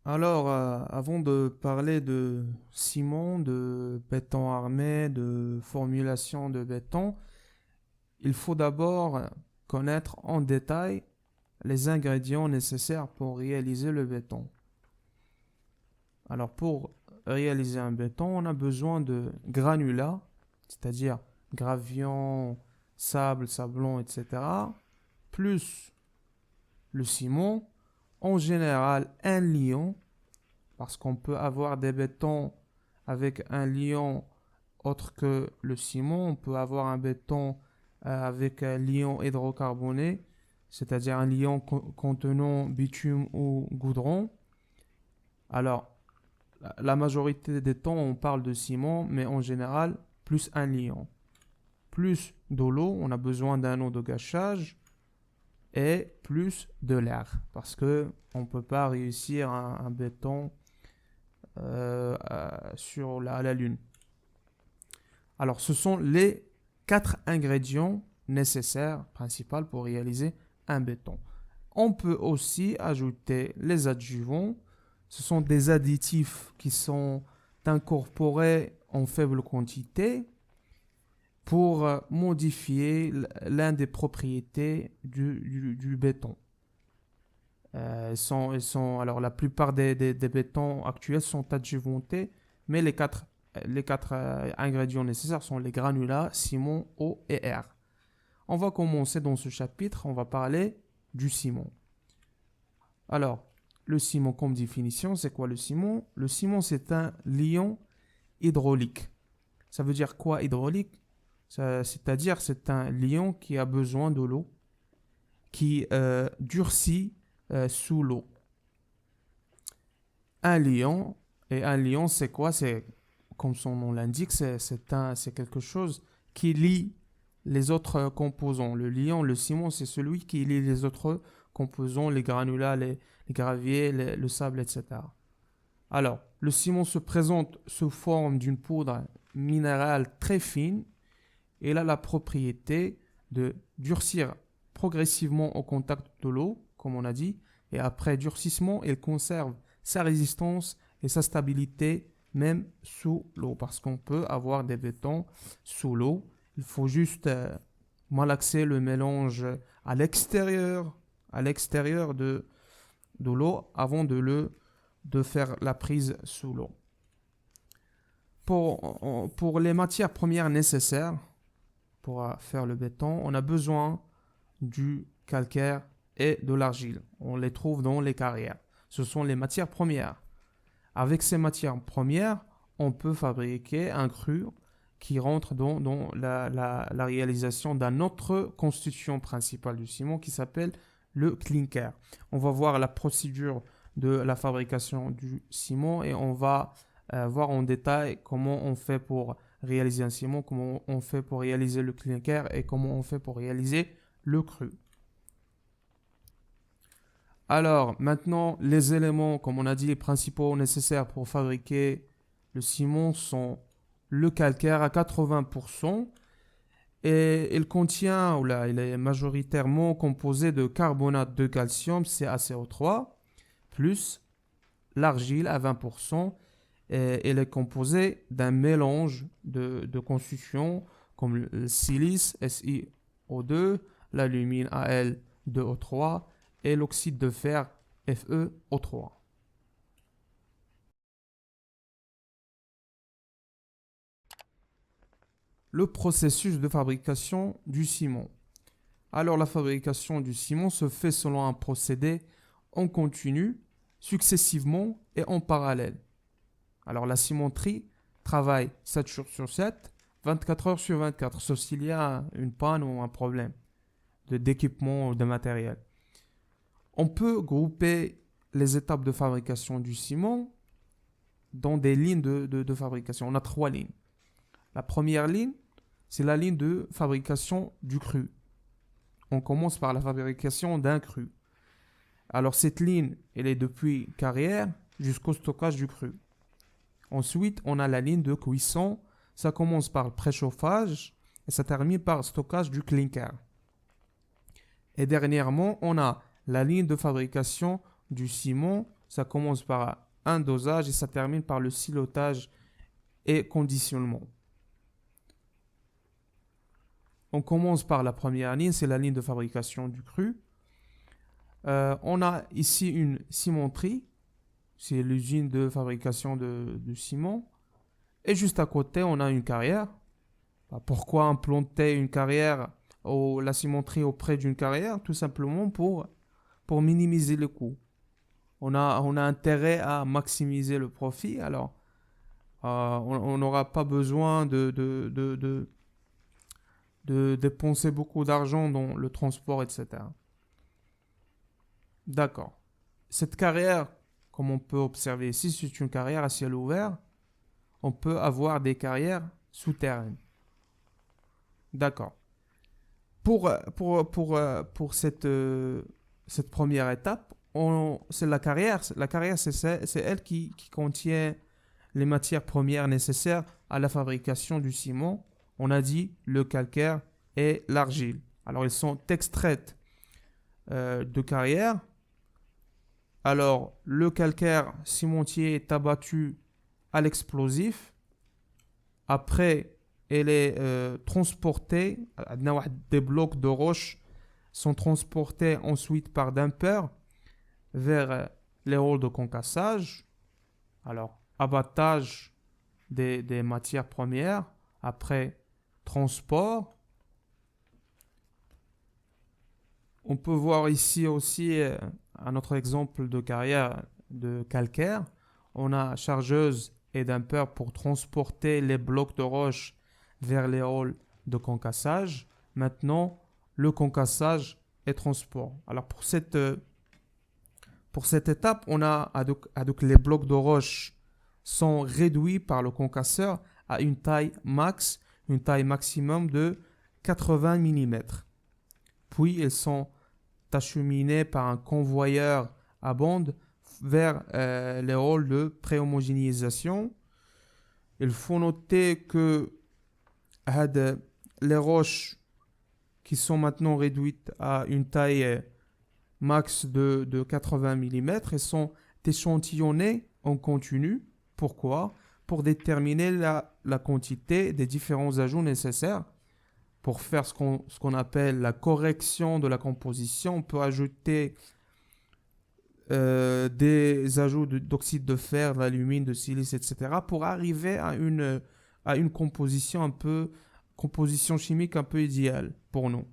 Alors, avant de parler de ciment, de béton armé, de formulation de béton, il faut d'abord connaître en détail les ingrédients nécessaires pour réaliser le béton. Alors, pour réaliser un béton, on a besoin de granulats, c'est-à-dire gravion, sable, sablon, etc., plus le ciment, en général un liant, parce qu'on peut avoir des bétons avec un liant autre que le ciment. On peut avoir un béton avec un liant hydrocarboné, c'est-à-dire un liant contenant bitume ou goudron. Alors, la majorité des temps, on parle de ciment, mais en général, plus un liant. Plus de l'eau, on a besoin d'un eau de gâchage, et plus de l'air, parce que on ne peut pas réussir un béton sur la Lune. Alors, ce sont les quatre ingrédients nécessaires, principaux pour réaliser un béton. On peut aussi ajouter les adjuvants. Ce sont des additifs qui sont incorporés en faible quantité pour modifier l'une des propriétés du béton. Alors, la plupart des bétons actuels sont adjuvantés, mais les quatre ingrédients nécessaires sont les granulats, ciment, eau et air. On va commencer dans ce chapitre, on va parler du ciment. Alors, le ciment comme définition, c'est quoi le ciment? Le ciment, c'est un liant hydraulique. Ça veut dire quoi hydraulique? C'est-à-dire c'est un liant qui a besoin de l'eau, qui durcit sous l'eau. Un liant, et un liant, c'est quoi? C'est, comme son nom l'indique, c'est quelque chose qui lie les autres composants. Le liant, le ciment, c'est celui qui lie les autres composants, les granulats, les graviers, le sable, etc. Alors, le ciment se présente sous forme d'une poudre minérale très fine. Et il a la propriété de durcir progressivement au contact de l'eau, comme on a dit, et après durcissement, il conserve sa résistance et sa stabilité même sous l'eau, parce qu'on peut avoir des bétons sous l'eau. Il faut juste malaxer le mélange à l'extérieur de l'eau avant de faire la prise sous l'eau. Pour les matières premières nécessaires pour faire le béton, on a besoin du calcaire et de l'argile. On les trouve dans les carrières. Ce sont les matières premières. Avec ces matières premières, on peut fabriquer un cru qui rentre dans la réalisation d'une autre constitution principale du ciment qui s'appelle le clinker. On va voir la procédure de la fabrication du ciment et on va voir en détail comment on fait pour réaliser un ciment, comment on fait pour réaliser le clinker et comment on fait pour réaliser le cru. Alors, maintenant, les éléments, comme on a dit, les principaux nécessaires pour fabriquer le ciment sont le calcaire à 80% et il contient, il est majoritairement composé de carbonate de calcium, CaCO3, plus l'argile à 20%. Et elle est composée d'un mélange de constitutions comme le silice, SiO2, l'alumine, Al2O3 et l'oxyde de fer, FeO3. Le processus de fabrication du ciment. Alors, la fabrication du ciment se fait selon un procédé en continu, successivement et en parallèle. Alors, la cimenterie travaille 7 jours sur 7, 24 heures sur 24, sauf s'il y a une panne ou un problème d'équipement ou de matériel. On peut grouper les étapes de fabrication du ciment dans des lignes de fabrication. On a 3 lignes. La première ligne, c'est la ligne de fabrication du cru. On commence par la fabrication d'un cru. Alors, cette ligne, elle est depuis carrière jusqu'au stockage du cru. Ensuite, on a la ligne de cuisson. Ça commence par le préchauffage et ça termine par le stockage du clinker. Et dernièrement, on a la ligne de fabrication du ciment Ça commence par un dosage et ça termine par le silotage et conditionnement. On commence par la première ligne, c'est la ligne de fabrication du cru. On a ici une cimenterie, c'est l'usine de fabrication de ciment. Et juste à côté, on a une carrière. Pourquoi implanter une carrière ou la cimenterie auprès d'une carrière? Tout simplement pour minimiser les coûts. On a intérêt à maximiser le profit. Alors, on n'aura pas besoin de dépenser beaucoup d'argent dans le transport, etc. D'accord. Cette carrière, comme on peut observer ici, c'est une carrière à ciel ouvert. On peut avoir des carrières souterraines. D'accord. Pour cette première étape, c'est la carrière. La carrière, c'est elle qui contient les matières premières nécessaires à la fabrication du ciment. On a dit le calcaire et l'argile. Alors, elles sont extraites de carrière. Alors, le calcaire cimentier est abattu à l'explosif. Après, elle est transportée. Des blocs de roche sont transportés ensuite par dumper vers les halls de concassage. Alors, abattage des matières premières. Après, transport. On peut voir ici aussi un autre exemple de carrière de calcaire. On a chargeuse et dumper pour transporter les blocs de roche vers les halls de concassage. Maintenant, le concassage et transport. Alors pour cette étape, on a donc les blocs de roche sont réduits par le concasseur à une taille max, une taille maximum de 80 mm. Puis ils sont acheminés par un convoyeur à bande vers les halls de pré-homogénéisation. Il faut noter que les roches qui sont maintenant réduites à une taille max de 80 mm et sont échantillonnées en continu. Pourquoi? Pour déterminer la quantité des différents ajouts nécessaires. Pour faire ce qu'on appelle la correction de la composition, on peut ajouter des ajouts d'oxyde de fer, d'alumine, de silice, etc. pour arriver à une composition chimique un peu idéale pour nous.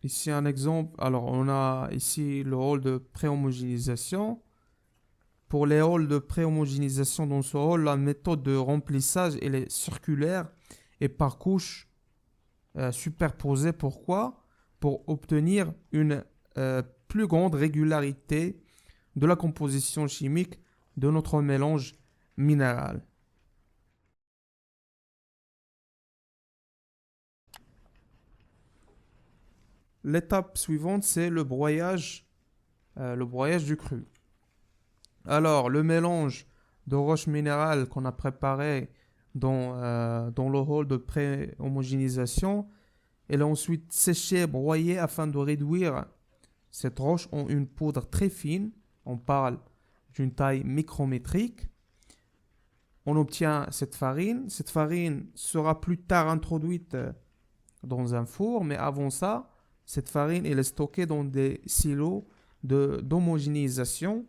Ici un exemple. Alors on a ici le hall de pré-homogénéisation. Pour les halls de pré-homogénéisation dans ce hall, la méthode de remplissage elle est circulaire et par couche superposée. Pourquoi? Pour obtenir une plus grande régularité de la composition chimique de notre mélange minéral. L'étape suivante, c'est le broyage du cru. Alors, le mélange de roches minérales qu'on a préparé dans le hall de pré-homogénéisation, elle est ensuite séchée, broyée afin de réduire cette roche en une poudre très fine. On parle d'une taille micrométrique. On obtient cette farine. Cette farine sera plus tard introduite dans un four, mais avant ça, cette farine elle est stockée dans des silos d'homogénéisation.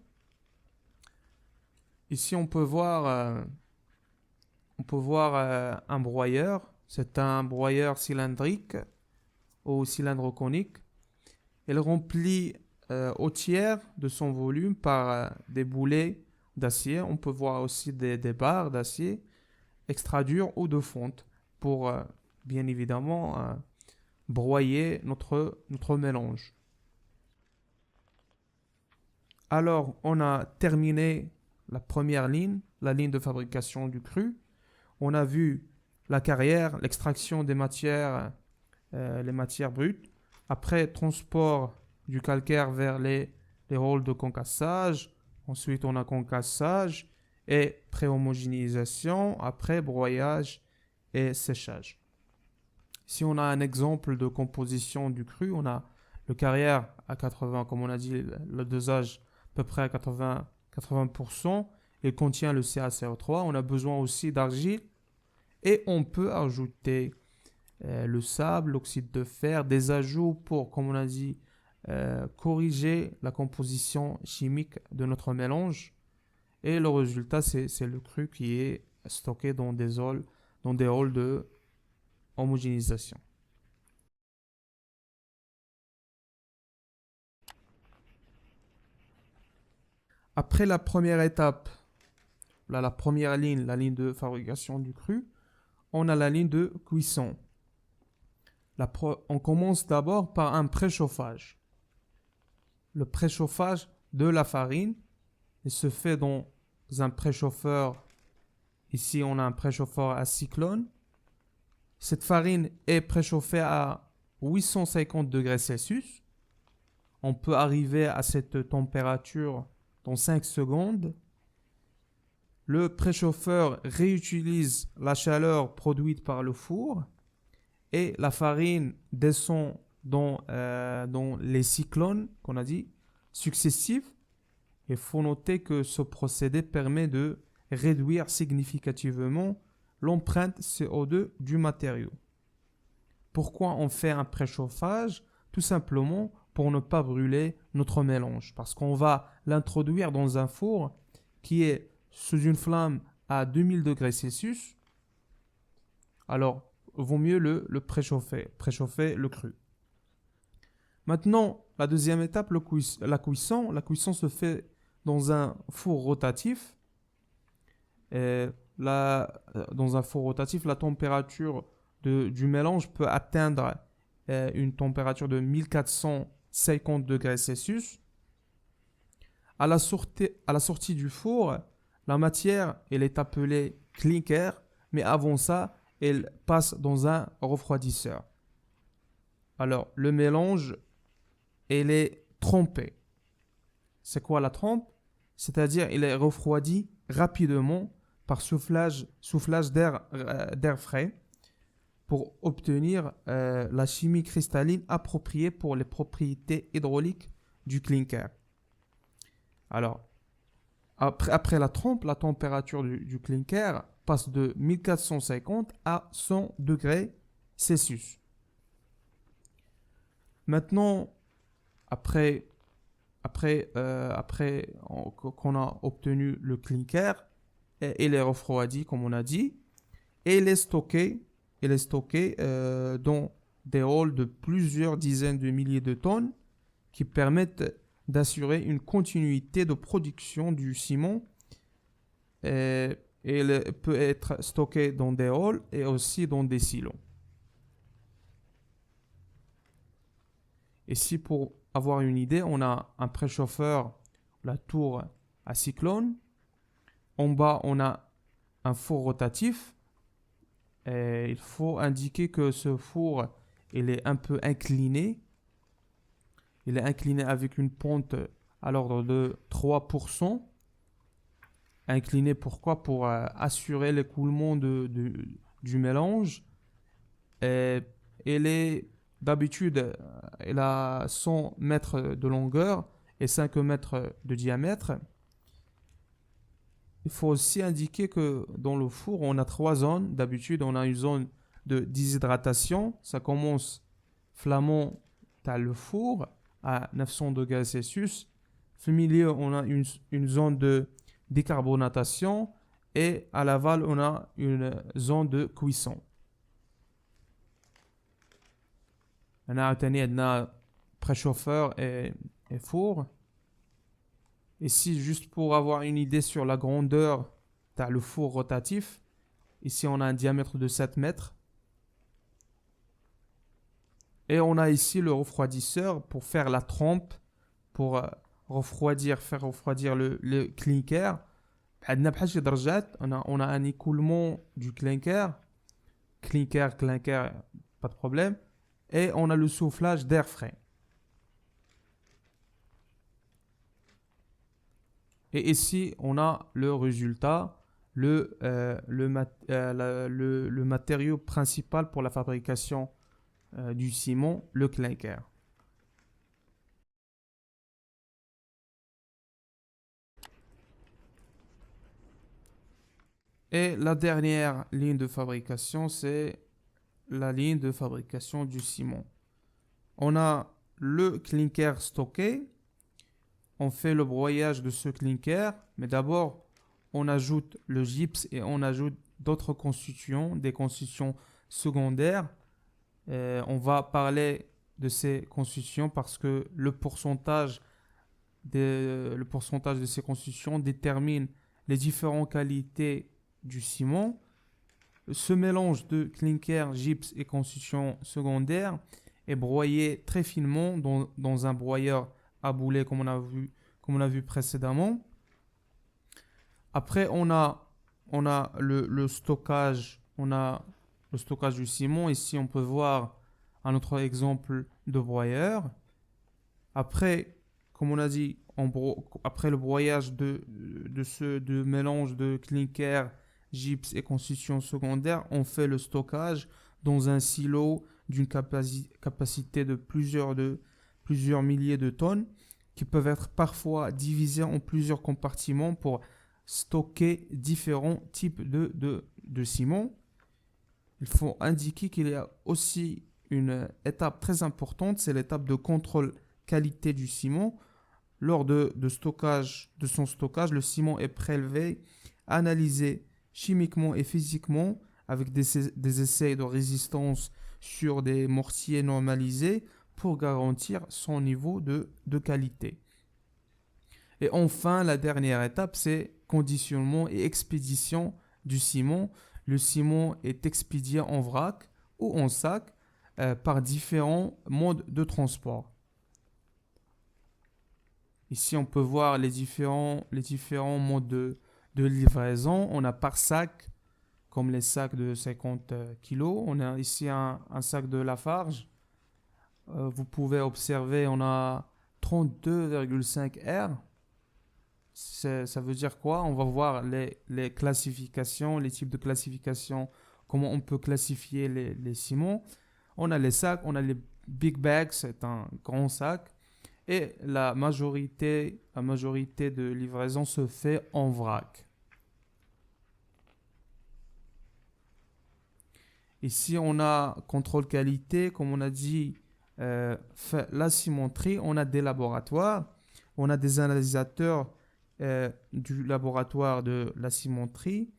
Ici, on peut voir un broyeur. C'est un broyeur cylindrique ou cylindre conique. Il remplit au tiers de son volume par des boulets d'acier. On peut voir aussi des barres d'acier extra dures ou de fonte pour bien évidemment broyer notre mélange. Alors, on a terminé la première ligne, la ligne de fabrication du cru. On a vu la carrière, l'extraction des matières, les matières brutes. Après, transport du calcaire vers les halls de concassage. Ensuite, on a concassage et pré-homogénéisation. Après, broyage et séchage. Si on a un exemple de composition du cru, on a le carrière à 80, comme on a dit, le dosage à peu près à 80%. Il contient le CaCO3. On a besoin aussi d'argile et on peut ajouter le sable, l'oxyde de fer, des ajouts pour, comme on a dit, corriger la composition chimique de notre mélange. Et le résultat, c'est le cru qui est stocké dans des halls de homogénéisation. Après la première étape, là, la première ligne, la ligne de fabrication du cru, on a la ligne de cuisson. On commence d'abord par un préchauffage. Le préchauffage de la farine, il se fait dans un préchauffeur. Ici, on a un préchauffeur à cyclone. Cette farine est préchauffée à 850 degrés Celsius. On peut arriver à cette température dans 5 secondes. Le préchauffeur réutilise la chaleur produite par le four et la farine descend dans les cyclones qu'on a dit successifs. Il faut noter que ce procédé permet de réduire significativement l'empreinte CO2 du matériau. Pourquoi on fait un préchauffage? Tout simplement pour ne pas brûler notre mélange, parce qu'on va l'introduire dans un four qui est sous une flamme à 2000 degrés Celsius. Alors, vaut mieux le préchauffer le cru. Maintenant, la deuxième étape, la cuisson. La cuisson se fait dans un four rotatif. Dans un four rotatif, la température du mélange peut atteindre une température de 1450 degrés Celsius. À la sortie du four, la matière elle est appelée clinker, mais avant ça, elle passe dans un refroidisseur. Alors, le mélange, elle est trempé. C'est quoi la trempe? C'est-à-dire, il est refroidi rapidement par soufflage d'air frais pour obtenir la chimie cristalline appropriée pour les propriétés hydrauliques du clinker. Alors, après la trempe, la température du clinker passe de 1450 à 100 degrés Celsius. Maintenant, après qu'on a obtenu le clinker, il est refroidi comme on a dit, et il est stocké dans des halls de plusieurs dizaines de milliers de tonnes qui permettent d'assurer une continuité de production du ciment. Il peut être stocké dans des halls et aussi dans des silos. Ici, pour avoir une idée, on a un préchauffeur, la tour à cyclone. En bas, on a un four rotatif. Et il faut indiquer que ce four, il est un peu incliné. Il est incliné avec une pente à l'ordre de 3%. Incliné pourquoi? Pour assurer l'écoulement du mélange. Et il est d'habitude, il a 100 mètres de longueur et 5 mètres de diamètre. Il faut aussi indiquer que dans le four, on a 3 zones. D'habitude, on a une zone de déshydratation. Ça commence flamand, tu as le four à 900 degrés Celsius. Au milieu, on a une zone de décarbonatation et à l'aval, on a une zone de cuisson. On a préchauffeur et four. Ici, juste pour avoir une idée sur la grandeur, tu as le four rotatif. Ici, on a un diamètre de 7 mètres. Et on a ici le refroidisseur pour faire la trempe, pour faire refroidir le clinker. On a un écoulement du clinker. Clinker, pas de problème. Et on a le soufflage d'air frais. Et ici, on a le résultat, le matériau principal pour la fabrication du ciment, le clinker. Et la dernière ligne de fabrication, c'est la ligne de fabrication du ciment. On a le clinker stocké. On fait le broyage de ce clinker, mais d'abord, on ajoute le gypse et on ajoute d'autres constituants, des constituants secondaires. On va parler de ces constituants parce que le pourcentage de ces constituants détermine les différentes qualités du ciment. Ce mélange de clinker, gypse et constituants secondaires est broyé très finement dans un broyeur à boulet comme on a vu précédemment. Après, on a le stockage, on a le stockage du ciment. Ici, on peut voir un autre exemple de broyeur. Après, comme on a dit, après le broyage de mélange de clinker, gypse et constitution secondaire, on fait le stockage dans un silo d'une capacité de plusieurs milliers de tonnes qui peuvent être parfois divisés en plusieurs compartiments pour stocker différents types de ciment. Il faut indiquer qu'il y a aussi une étape très importante, c'est l'étape de contrôle qualité du ciment. Lors de son stockage, le ciment est prélevé, analysé chimiquement et physiquement avec des essais de résistance sur des mortiers normalisés pour garantir son niveau de qualité. Et enfin, la dernière étape, c'est conditionnement et expédition du ciment. Le ciment est expédié en vrac ou en sac par différents modes de transport. Ici, on peut voir les différents modes de livraison. On a par sac, comme les sacs de 50 kg. On a ici un sac de Lafarge. Vous pouvez observer, on a 32,5 R. Ça veut dire quoi? On va voir les classifications, les types de classification, comment on peut classifier les ciments. On a les sacs, on a les big bags, c'est un grand sac. Et la majorité de livraison se fait en vrac. Ici, on a contrôle qualité, comme on a dit, la cimenterie. On a des laboratoires, on a des analysateurs du laboratoire de la cimenterie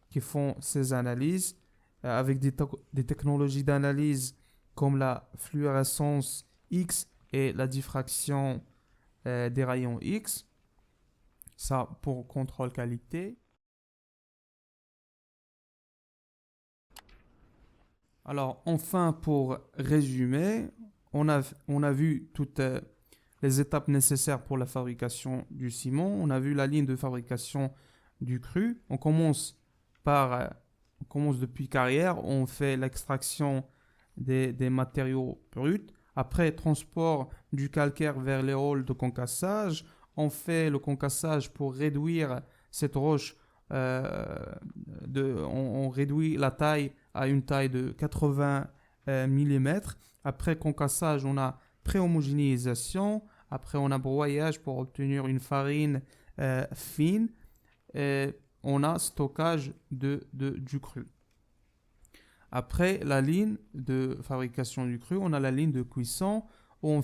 qui font ces analyses avec des technologies d'analyse comme la fluorescence X et la diffraction des rayons X. Ça pour contrôle qualité. Alors enfin, pour résumer, on a vu toutes les étapes nécessaires pour la fabrication du ciment. On a vu la ligne de fabrication du cru. On commence depuis carrière, on fait l'extraction des matériaux bruts. Après, transport du calcaire vers les rôles de concassage. On fait le concassage pour réduire cette roche. On réduit la taille à une taille de 80 mm. Après concassage, on a pré-homogénéisation. Après, on a broyage pour obtenir une farine fine. Et on a stockage du cru. Après la ligne de fabrication du cru, on a la ligne de cuisson où on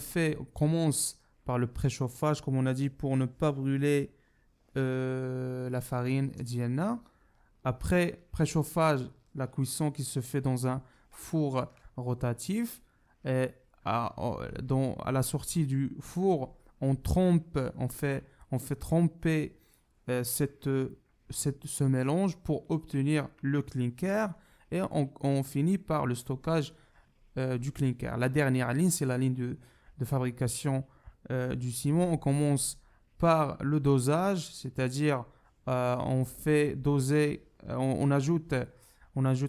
commence par le préchauffage, comme on a dit, pour ne pas brûler la farine d'Ienna. Après préchauffage, la cuisson qui se fait dans un four rotatif. Et à la sortie du four, on fait tremper ce mélange pour obtenir le clinker et on finit par le stockage du clinker. La dernière ligne, c'est la ligne de fabrication du ciment. On commence par le dosage, c'est-à-dire on fait doser, on ajoute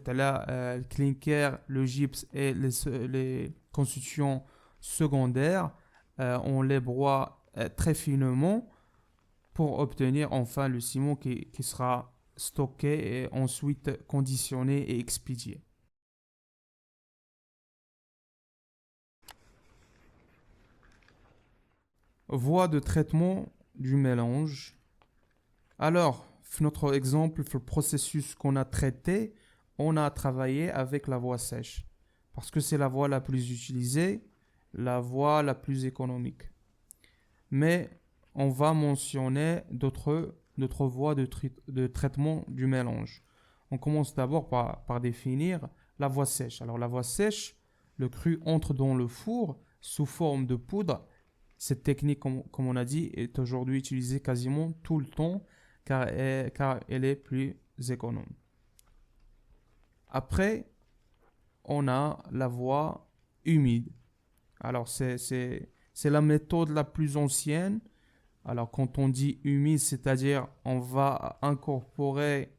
là le clinker, le gypse et les constituants secondaires. On les broie très finement pour obtenir enfin le ciment qui sera stocké et ensuite conditionné et expédié. Voie de traitement du mélange. Alors, notre exemple, le processus qu'on a traité, on a travaillé avec la voie sèche. Parce que c'est la voie la plus utilisée, la voie la plus économique. Mais on va mentionner d'autres voies de traitement du mélange. On commence d'abord par définir la voie sèche. Alors la voie sèche, le cru entre dans le four sous forme de poudre. Cette technique, comme on a dit, est aujourd'hui utilisée quasiment tout le temps car elle est plus économe. Après, on a la voie humide. Alors c'est la méthode la plus ancienne. Alors quand on dit humide, c'est-à-dire on va incorporer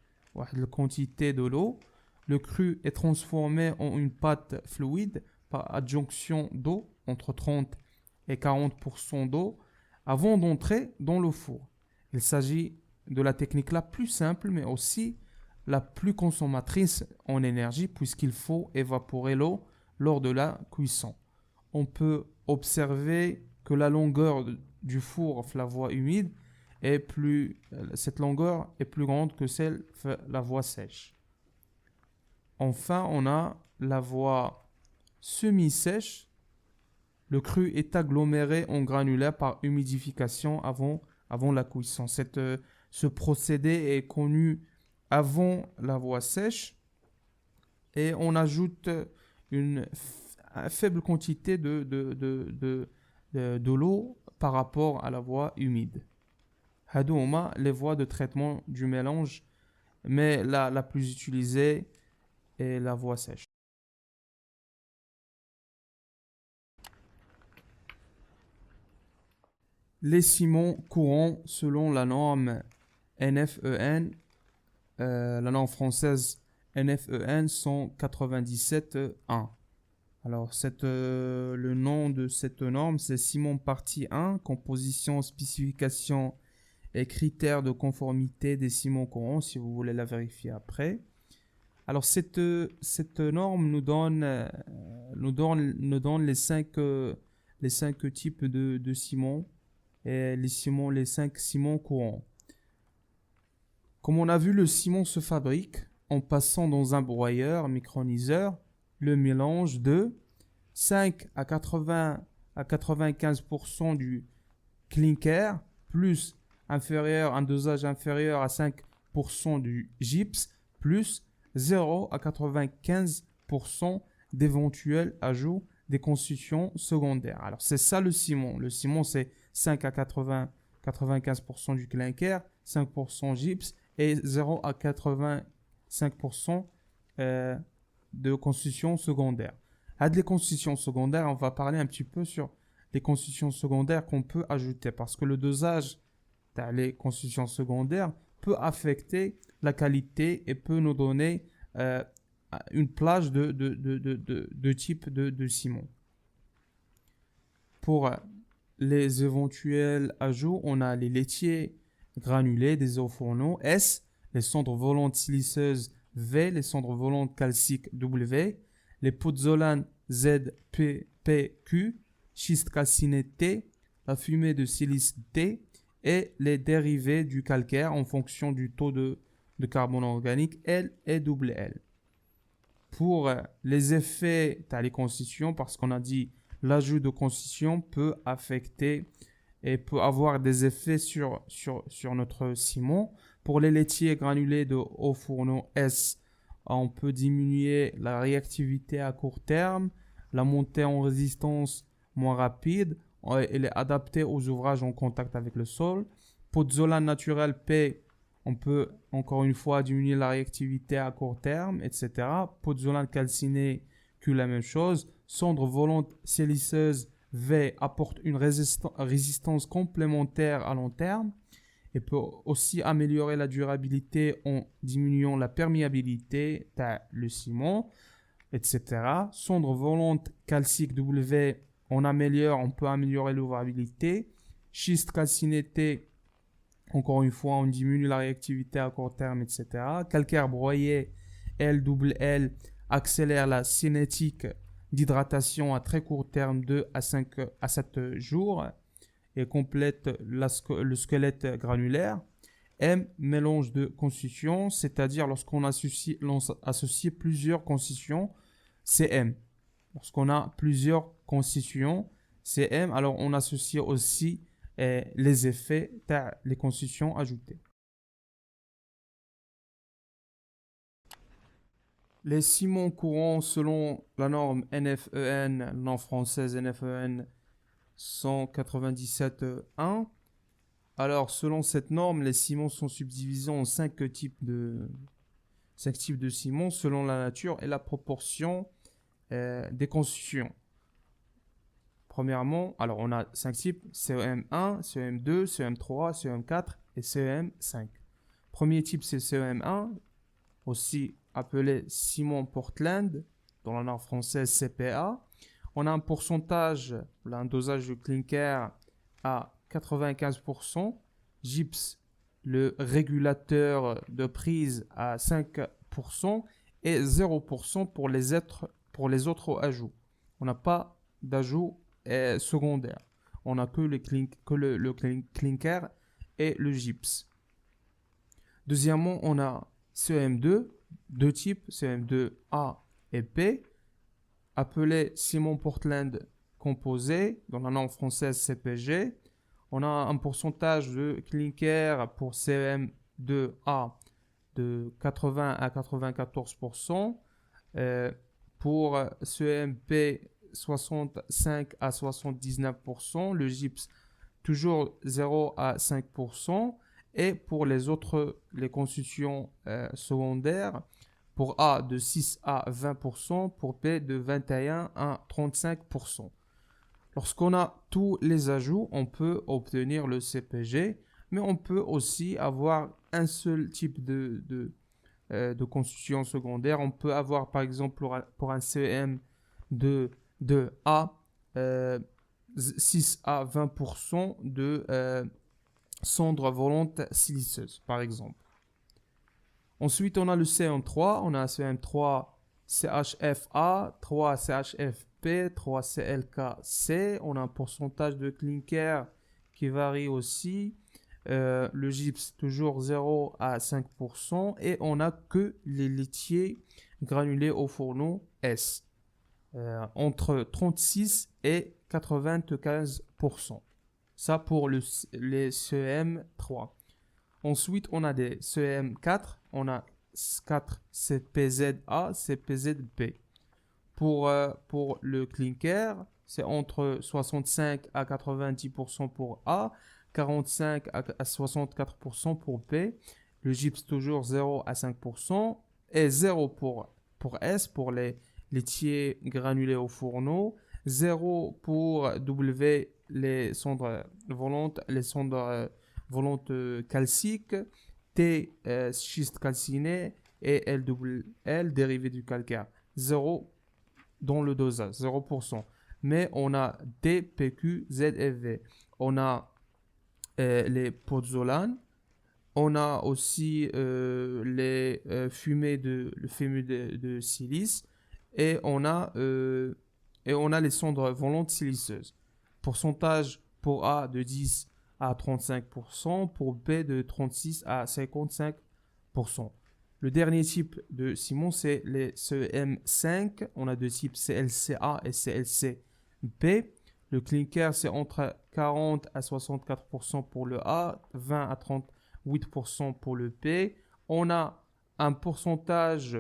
une quantité de l'eau. Le cru est transformé en une pâte fluide par adjonction d'eau, entre 30 et 40% d'eau, avant d'entrer dans le four. Il s'agit de la technique la plus simple, mais aussi la plus consommatrice en énergie, puisqu'il faut évaporer l'eau lors de la cuisson. On peut observer que la longueur du four, la voie humide, cette longueur est plus grande que celle de la voie sèche. Enfin, on a la voie semi-sèche. Le cru est aggloméré en granulaire par humidification avant la cuisson. Ce procédé est connu avant la voie sèche et on ajoute une faible quantité de l'eau par rapport à la voie humide. هادو هما les voies de traitement du mélange, mais la plus utilisée est la voie sèche. Les ciments courants selon la norme NFEN, la norme française NFEN 197.1. Alors, le nom de cette norme, c'est ciment partie 1, composition, spécification et critères de conformité des ciments courants, si vous voulez la vérifier après. Alors, cette norme nous donne les cinq types de ciments et les 5 ciments courants. Comme on a vu, le ciment se fabrique en passant dans un broyeur, microniseur, le mélange de 5 à 95% du clinker plus un dosage inférieur à 5% du gypse plus 0 à 95% d'éventuels ajouts des constituants secondaires. Alors c'est ça le ciment. Le ciment c'est 5 à 95% du clinker, 5% gypse et 0 à 85% de constitutions secondaires. Les constitutions secondaires, on va parler un petit peu sur les constitutions secondaires qu'on peut ajouter parce que le dosage des constitutions secondaires peut affecter la qualité et peut nous donner une plage de type de ciment. Pour les éventuels ajouts, on a les laitiers granulés des eaux fourneaux S, les cendres volantes siliceuses V, les cendres volantes calciques W, les pozzolane Z, P, P, Q, schiste calciné T, la fumée de silice T et les dérivés du calcaire en fonction du taux de carbone organique L et WL. Pour les effets, tu as les constitutions parce qu'on a dit l'ajout de constitutions peut affecter et peut avoir des effets sur notre ciment. Pour les laitiers granulés de haut fourneau S, on peut diminuer la réactivité à court terme, la montée en résistance moins rapide, elle est adaptée aux ouvrages en contact avec le sol. Pozzolane naturel P, on peut encore une fois diminuer la réactivité à court terme, etc. Pozzolane calciné Q, la même chose. Cendre volante siliceuse V apporte une résistance complémentaire à long terme et peut aussi améliorer la durabilité en diminuant la perméabilité le ciment, etc. Cendre volante calcique W, on peut améliorer l'ouvrabilité. Schiste calciné T, encore une fois, on diminue la réactivité à court terme, etc. Calcaire broyé LWL accélère la cinétique d'hydratation à très court terme 2 à 5 à 7 jours et complète le squelette granulaire. M, mélange de constituants, c'est-à-dire lorsqu'on associe plusieurs constituants, c'est M. Lorsqu'on a plusieurs constituants, c'est M. Alors on associe aussi les effets les constituants ajoutés. Les ciments courants selon la norme NFEN, la norme française NFEN 197.1. Alors, selon cette norme, les ciments sont subdivisés en 5 types de ciments selon la nature et la proportion des constituants. Premièrement, alors on a 5 types, CEM1, CEM2, CEM3, CEM4 et CEM5. Premier type, c'est CEM1, aussi appelé ciment Portland, dans la norme française CPA. On a un pourcentage, un dosage de clinker à 95%, gypse, le régulateur de prise à 5% et 0% pour les autres ajouts. On n'a pas d'ajout secondaire. On n'a que le clinker et le gypse. Deuxièmement, on a CM2, deux types, CM2A et B, appelé ciment Portland composé dans la norme française CPG. On a un pourcentage de clinker pour CM2A de 80 à 94%, pour CMP 65 à 79%, le gypse toujours 0 à 5%, et pour les constituants secondaires, pour A de 6 à 20%, pour B de 21 à 35%. Lorsqu'on a tous les ajouts, on peut obtenir le CPG, mais on peut aussi avoir un seul type de constituant secondaire. On peut avoir par exemple pour un CM de A 6 à 20% de cendres volantes siliceuses, par exemple. Ensuite, on a le CM3. On a un CM3 CHFA, 3 CHFP, 3 CLKC. On a un pourcentage de clinker qui varie aussi. Le gypse toujours 0 à 5%. Et on n'a que les laitiers granulés au fourneau S. Entre 36 et 95%. Ça pour les CM3. Ensuite, on a des CM4. On a 4 CPZA, CPZB. Pour le clinker, c'est entre 65 à 90% pour A, 45 à 64% pour B. Le gypse toujours 0 à 5% et 0 pour S, pour les laitiers granulés au fourneau. 0 pour W, les cendres volantes, calciques. T, schiste calciné, et LWL, dérivé du calcaire. 0 dans le dosage, 0%. Mais on a D, PQ, Z et V. On a les pozzolanes. On a aussi les fumées de silice. Et on a les cendres volantes siliceuses. Pourcentage pour A de 10 à 35%, pour B de 36 à 55%. Le dernier type de ciment, c'est les CM5. On a deux types, CLCA et CLCB. Le clinker, c'est entre 40 à 64% pour le A, 20 à 38% pour le B. On a un pourcentage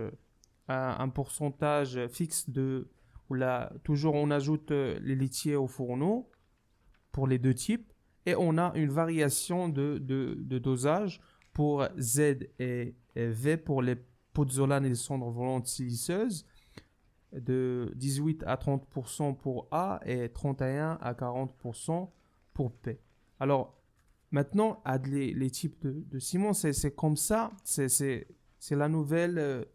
fixe toujours on ajoute les laitiers au fourneau pour les deux types, et on a une variation de dosage pour Z et V pour les pozzolanes et les cendres volantes siliceuses, de 18 à 30% pour A et 31 à 40% pour P. Alors maintenant, les types de ciment, c'est comme ça, c'est la nouvelle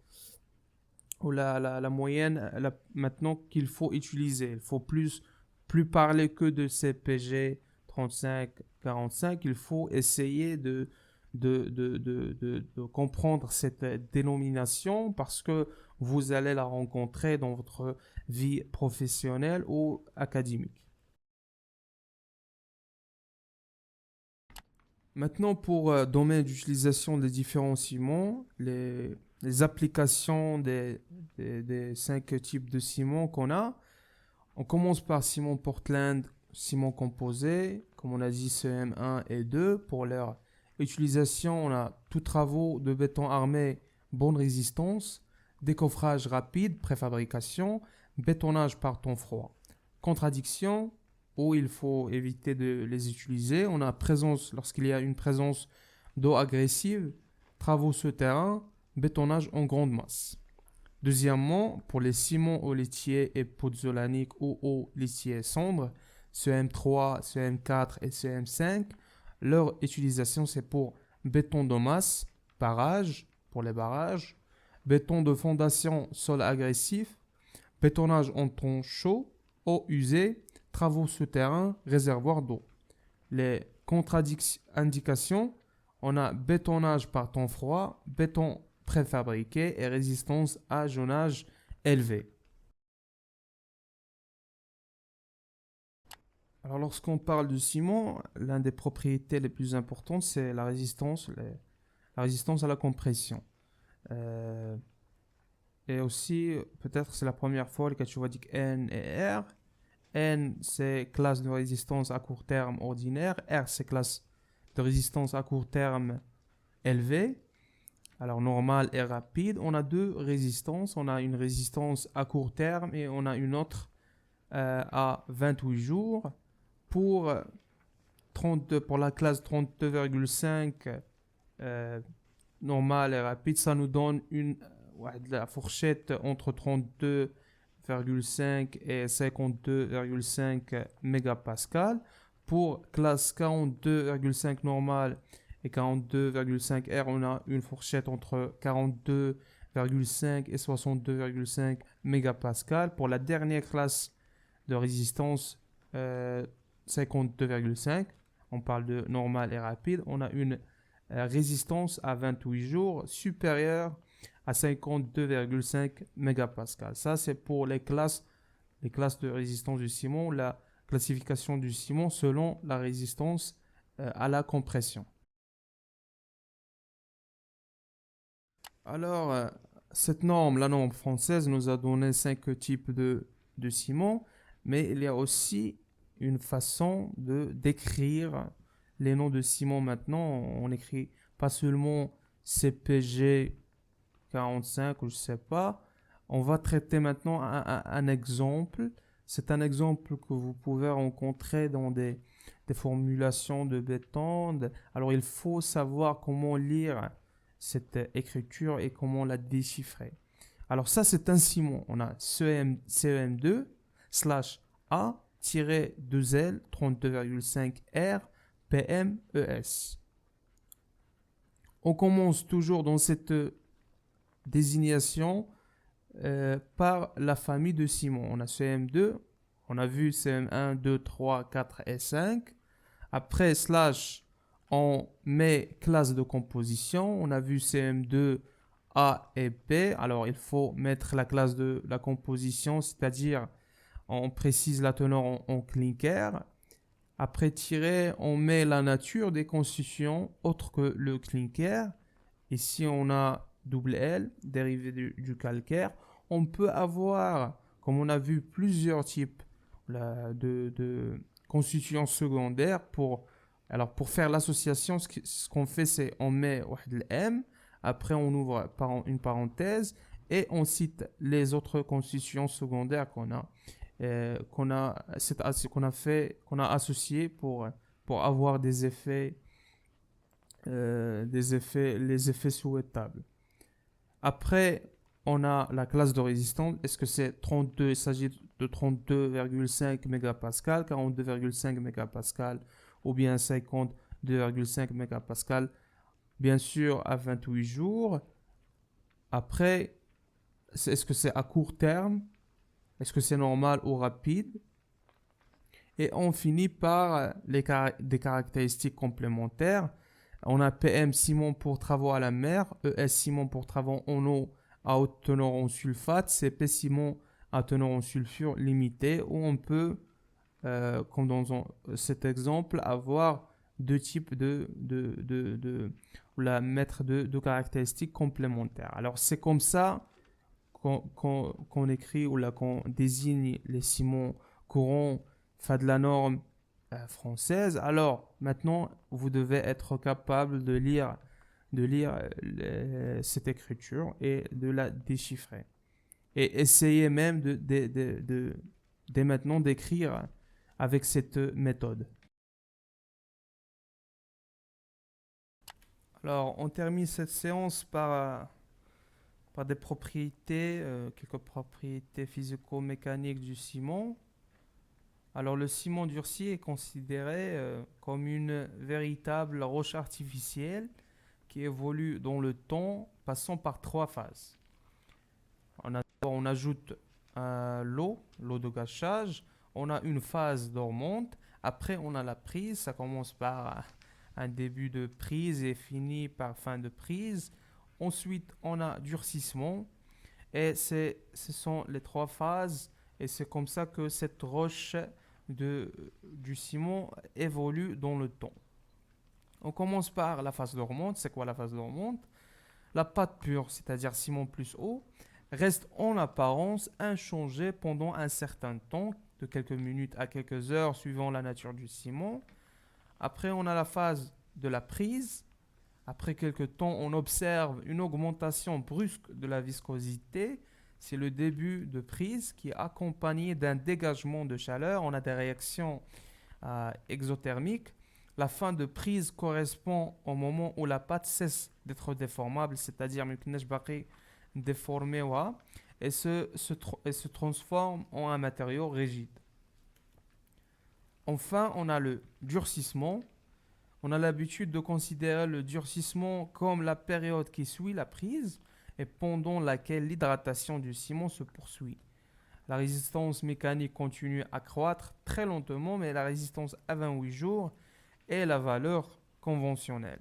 ou la moyenne maintenant qu'il faut utiliser. Il ne faut plus parler que de CPG 35-45. Il faut essayer de comprendre cette dénomination, parce que vous allez la rencontrer dans votre vie professionnelle ou académique. Maintenant, pour domaine d'utilisation des différents ciments, les applications des 5 types de ciments qu'on a, on commence par ciment Portland, ciment composé, comme on a dit CM1 et 2. Pour leur utilisation, on a tous travaux de béton armé, bonne résistance, décoffrage rapide, préfabrication, bétonnage par temps froid. Contradiction, où il faut éviter de les utiliser. On a présence, lorsqu'il y a une présence d'eau agressive, travaux souterrains, bétonnage en grande masse. Deuxièmement, pour les ciments eau laitier et pozzolanique ou eau laitier cendre, CM3, CM4 et CM5, leur utilisation c'est pour béton de masse, barrage, pour les barrages, béton de fondation, sol agressif, bétonnage en temps chaud, eau usée, travaux souterrains, réservoir d'eau. Les contre-indications, on a bétonnage par temps froid, béton préfabriqué et résistance à jaunage élevée. Alors lorsqu'on parle de ciment, l'une des propriétés les plus importantes, c'est la résistance à la compression. Euh, et aussi, peut-être c'est la première fois que tu vois dire N et R. N, c'est classe de résistance à court terme ordinaire. R, c'est classe de résistance à court terme élevée. Alors, normal et rapide. On a deux résistances. On a une résistance à court terme et on a une autre à 28 jours. Pour la classe 32,5 normal et rapide, ça nous donne la fourchette entre 32,5 et 52,5 mégapascal. Pour classe 42,5 normale et 42,5 R, on a une fourchette entre 42,5 et 62,5 mégapascal. Pour la dernière classe de résistance 52,5, on parle de normal et rapide, on a une résistance à 28 jours supérieure à 52,5 mégapascal. Ça, c'est pour les classes de résistance du ciment, la classification du ciment selon la résistance à la compression. Alors, cette norme, la norme française, nous a donné 5 types de ciment, mais il y a aussi une façon de d'écrire les noms de ciment maintenant. On écrit pas seulement CPG 45 ou je sais pas. On va traiter maintenant un exemple. C'est un exemple que vous pouvez rencontrer dans des formulations de béton. Alors il faut savoir comment lire cette écriture et comment la déchiffrer. Alors ça c'est un ciment. On a CEM2 /A-2L 32,5 R PMES. On commence toujours dans cette désignation par la famille de ciment. On a CM2, on a vu CM1, 2, 3, 4 et 5. Après slash, on met classe de composition. On a vu CM2, A et B. Alors, il faut mettre la classe de la composition, c'est-à-dire on précise la teneur en clinker. Après tirer, on met la nature des constituants autres que le clinker. Ici, on a double L, dérivé du calcaire. On peut avoir, comme on a vu, plusieurs types de constituants secondaires. Pour faire l'association, ce qu'on fait, c'est on met le M, après on ouvre une parenthèse et on cite les autres constituants secondaires qu'on a associés pour avoir les effets souhaitables. Après, on a la classe de résistance. Est-ce que c'est 32? Il s'agit de 32,5 mégapascal, 42,5 mégapascal ou bien 52,5 mégapascal, bien sûr à 28 jours. Après, est-ce que c'est à court terme? Est-ce que c'est normal ou rapide? Et on finit par des caractéristiques complémentaires. On a PM ciment pour travaux à la mer, ES ciment pour travaux en eau à haute teneur en sulfate, CP ciment à teneur en sulfure limitée, où on peut, comme dans cet exemple, avoir deux types ou la mettre de caractéristiques complémentaires. Alors c'est comme ça qu'on écrit ou là qu'on désigne les ciments courants de la norme française. Alors maintenant, vous devez être capable de lire cette écriture et de la déchiffrer. Et essayer même dès maintenant d'écrire avec cette méthode. Alors, on termine cette séance par des propriétés, quelques propriétés physico-mécaniques du ciment. Alors, le ciment durci est considéré comme une véritable roche artificielle qui évolue dans le temps, passant par trois phases. On ajoute l'eau de gâchage, on a une phase dormante, après on a la prise, ça commence par un début de prise et finit par fin de prise. Ensuite, on a durcissement et ce sont les trois phases et c'est comme ça que cette roche du ciment évolue dans le temps. On commence par la phase dormante. C'est quoi la phase dormante? La pâte pure, c'est-à-dire ciment plus eau, reste en apparence inchangée pendant un certain temps, de quelques minutes à quelques heures suivant la nature du ciment. Après, on a la phase de la prise. Après quelques temps, on observe une augmentation brusque de la viscosité. C'est le début de prise qui est accompagné d'un dégagement de chaleur. On a des réactions exothermiques. La fin de prise correspond au moment où la pâte cesse d'être déformable, c'est-à-dire déformée et se transforme en un matériau rigide. Enfin, on a le durcissement. On a l'habitude de considérer le durcissement comme la période qui suit la prise et pendant laquelle l'hydratation du ciment se poursuit. La résistance mécanique continue à croître très lentement, mais la résistance à 28 jours est la valeur conventionnelle.